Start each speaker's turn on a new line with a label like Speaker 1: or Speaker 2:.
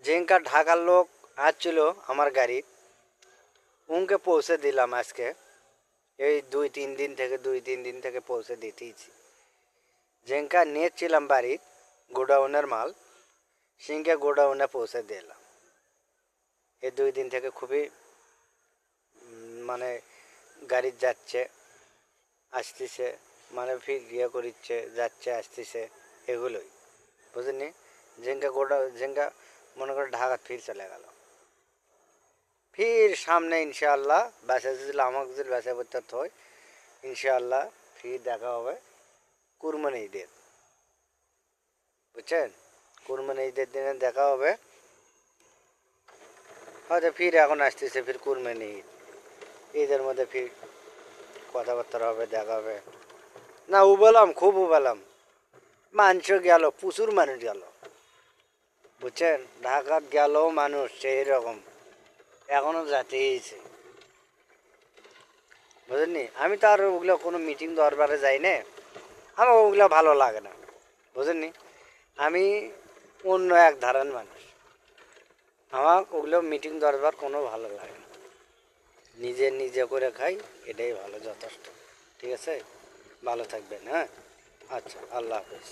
Speaker 1: जिनका ढाका लोग আসছিল আমার গাড়ি উনকে পৌঁছে দিলাম আজকে এই 2-3 দিন থেকে পৌঁছে দিতেইছি जिनका নিয়েছিলাম বাড়ি গোডাউনের মাল সিংকে গোডাউনে পৌঁছে দিলাম এই 2 দিন থেকে খুবই মানে গাড়ি যাচ্ছে আসতেছে মানে ফির ইয়ে করিচ্ছে যাচ্ছে আসতেছে এগুলোই বুঝলেন जिनका মনে করে ঢাকা ফির চলে গেল फिर सामने इंशाल्लाह बसे আমাকে যদি বসে পড়তে হয় इंशाल्लाह फिर দেখা হবে কুরবানি ঈদের বুঝছেন কুরবানি ঈদের দিনে দেখা হবে হয়তো ফির এখন আসতেছে ফির কুরবানি ঈদ ঈদের মধ্যে ফির কথাবার্তা হবে দেখা হবে না উবলাম খুব উবলাম মানুষ গেল প্রচুর মানুষ গেল বুঝছেন ঢাকা গেল মানুষ সেই রকম এখনো যাতেইছে বুঝলেন আমি তো আর ওগুলো কোনো মিটিং দরবারে যাই না আমার ওগুলো ভালো লাগে না বুঝলেন আমি অন্য এক ধারার মানুষ আমার ওগুলো মিটিং দরবার কোনো ভালো লাগে না নিজে করে খাই এটাই ভালো যথেষ্ট ঠিক আছে ভালো থাকবেন হ্যাঁ আচ্ছা আল্লাহ হাফেজ